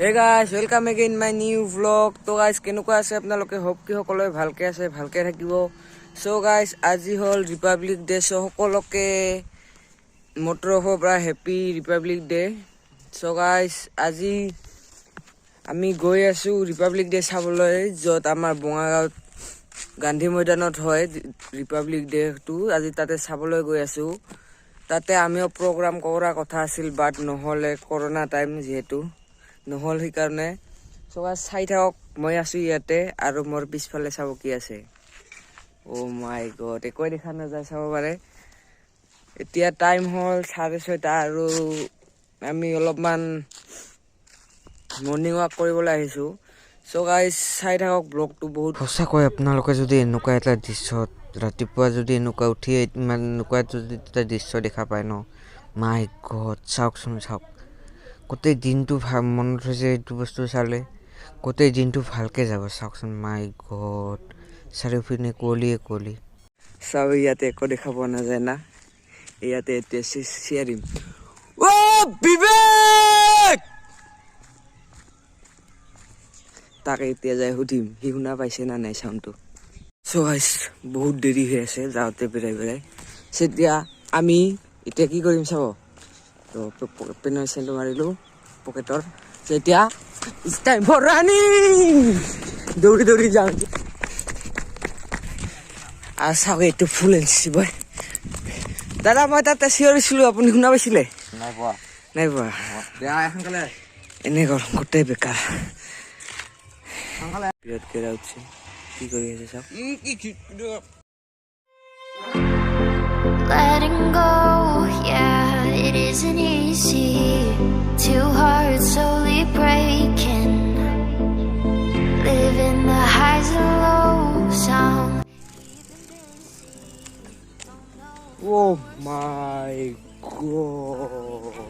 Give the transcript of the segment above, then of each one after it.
Hey guys, welcome again my new vlog. So guys, কেনেকুৱা আছে আপোনালোকে হোপ কি সকলোৱে ভালকে আছে ভালকে থাকিব. So guys, আজি হল ৰিপাব্লিক ডে so সকলোকে মোটৰফৰ পৰা happy Republic day. So guys, আজি আমি গৈ আছো ৰিপাব্লিক ডে চাবলৈ যত আমাৰ বঙাইগাঁৱত গান্ধী ময়দানত হয় ৰিপাব্লিক ডে টো. আজি তাতে চাবলৈ গৈ আছো. তাতে আমিও প্ৰগ্ৰাম কৰা কথা আছিল বাট নহলে কৰোনা টাইম যেহেতু নহল সেইকাৰণে সবাই চাই থাকক. মই আছো ইয়াতে আৰু মোৰ পিছফালে চাব কি আছে. ও মাই গড, একোৱে দেখা নাযায় চাব পাৰে. এতিয়া টাইম হল 6:30 আৰু আমি অলপমান মৰ্নিং ৱাক কৰিবলৈ আহিছো. সো গাইস চাই থাকক ব্লগটো. বহুত সঁচাকৈ আপোনালোকে যদি এনেকুৱা এটা দৃশ্যত ৰাতিপুৱা যদি এনেকুৱা উঠি ইমান এনেকুৱা যদি এটা দৃশ্য দেখা পায় ন, মাই গড চাওকচোন চাওক. গোটেই দিনটো মনত হৈছে এইটো বস্তু চালে গোটেই দিনটো ভালকে যাব. চাওকচোন মাই গড, চাৰিওপিনে কুঁৱলী চাব. ইয়াতে একো দেখা পোৱা নাযায় না. ইয়াতে এতিয়া চিয়াৰিম. অ বিবেক, তাকে এতিয়া যাই সুধিম সি শুনা পাইছে না নাই চাউণ্ডটো. চ' গাইছ বহুত দেৰি হৈ আছে যাওঁতে বেৰাই এতিয়া আমি এতিয়া কি কৰিম চাব. তো পেনৰ চেনটো মাৰিলো পকেটৰ. এতিয়া ইটস টাইম ফৰ ৰানিং. দৌৰি যাওঁ আৰু চাওক এইটো ফুল এনচি বয়. দাদা মই তাতে চিঞৰিছিলো আপুনি শুনা পাইছিলে? নাই পোৱা এনে কৰ গোটেই বেকাৰ বিৰাট কেৰা উঠছে. কি কৰি আছে চাওক. Letting go, yeah, it isn't easy. Two hearts slowly breaking, living the highs and lows. Oh my god.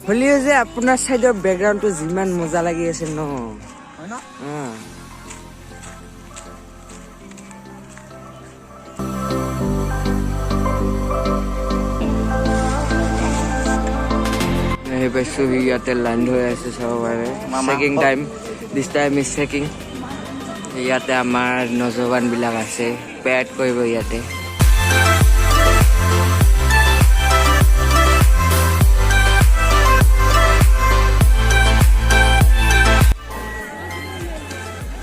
হলিও যে আপোনাৰ চাইডৰ বেকগ্ৰাউণ্ডটো যিমান মজা লাগি আছে ন, হয় না? এই পাইছো ইয়াতে লাইন হৈ আছে চাব পাৰে. Checking time, this time is checking. ইয়াতে আমাৰ নজৱান বিলাক আছে, পেড কৰিব ইয়াতে.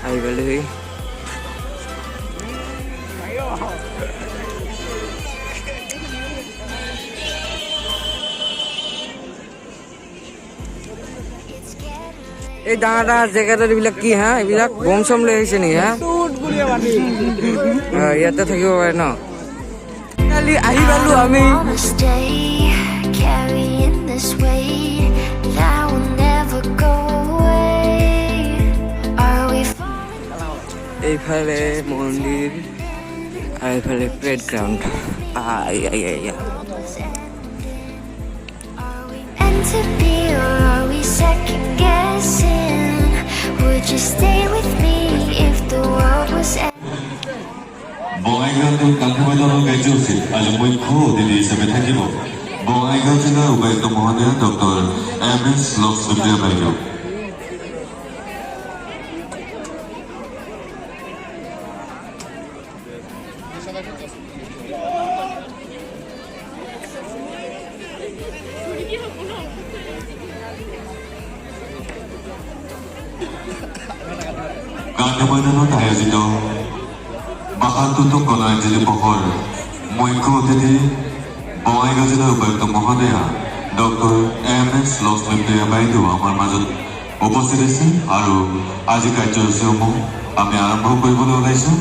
আহি পালোহি. এই ডাঙৰ জেগাত এইবিলাক কি হা, এইবিলাক বম চম লৈ আহিছে নেকি হা? ইয়াতে থাকিব পাৰে ন. কালি আহি পালো আমি. এইফালে মন্দিৰ আৰু এইফালে প্লেড গ্ৰাউণ্ড. বঙাইগাঁও গান্ধী ময়দানৰ কাৰ্যসূচীত আজি মুখ্য অতিথি হিচাপে থাকিব বঙাইগাঁও জিলাৰ উপায়ুক্ত মহোদয়া ডক্টৰ MS লক্ষ্মী বাইদেউ. গান্ধী ময়দানত আয়োজিত ৭২তম গণৰাজ্য দিৱসৰ মুখ্য অতিথি বঙাইগাঁও জিলাৰ উপায়ুক্ত মহোদয়া ডক্টৰ MS লক্ষ্মী বাইদেউ আমাৰ মাজত উপস্থিত আছে আৰু আজি কাৰ্যসূচীসমূহ আমি আৰম্ভ কৰিবলৈ ওলাইছোঁ.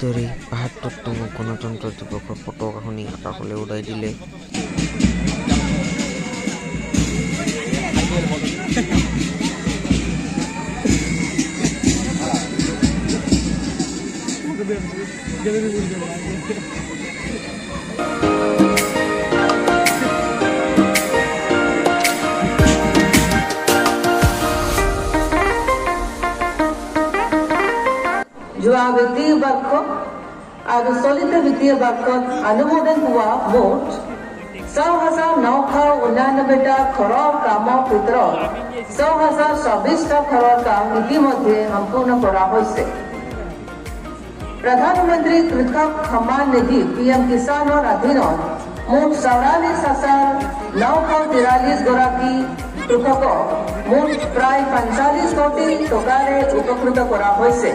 ধৰি ৭২তম গণতন্ত্ৰ দিৱসৰ পতাকাখনি আকাশলৈ উৰাই দিলে। যোৱা বিত্তীয় বৰ্ষ আৰু চলিত বিত্তীয় বৰ্ষত অনুমোদন হোৱা মুঠ ৬,৯৯৯টা ঘৰৰ কামৰ ভিতৰত ৬,০২৬টা ঘৰৰ কাম ইতিমধ্যে সম্পূৰ্ণ কৰা হৈছে। প্ৰধানমন্ত্ৰী কৃষক সন্মান নিধি PM কিষাণৰ অধীনত মুঠ ৪৪,৯৪৩ গৰাকী কৃষকক মুঠ প্ৰায় ৪৫ কোটি টকাৰে উপকৃত কৰা হৈছে।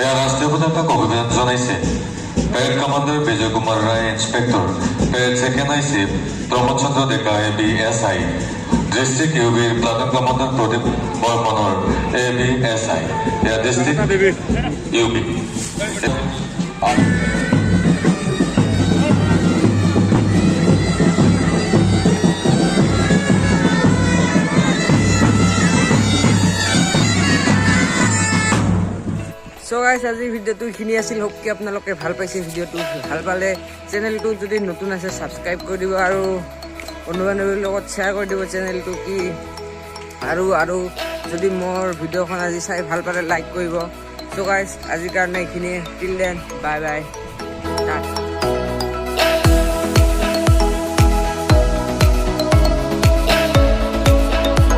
এয়া ৰাষ্ট্ৰীয় পতাকাক অভিনন্দন জনাইছে parade commander Bijoy Kumar Roy, inspector parade second I chief Pramod Chandra Deka ABSI, district UBৰ প্লাটুন কমাণ্ডাৰ প্ৰদীপ বৰ্মনৰ ABSI, এয়া ডিষ্ট্ৰিক্ট UB। সো গাইজ আজিৰ ভিডিঅ'টো এইখিনি আছিল। হোপ কি আপোনালোকে ভাল পাইছে। ভিডিঅ'টো ভাল পালে চেনেলটো যদি নতুন আছে ছাবস্ক্ৰাইব কৰি দিব আৰু বন্ধু বান্ধৱীৰ লগত শ্বেয়াৰ কৰি দিব চেনেলটো কি আৰু যদি মোৰ ভিডিঅ'খন আজি চাই ভাল পালে লাইক কৰিব। সো গাইজ আজিৰ কাৰণে এইখিনিয়ে। Till then bye bye.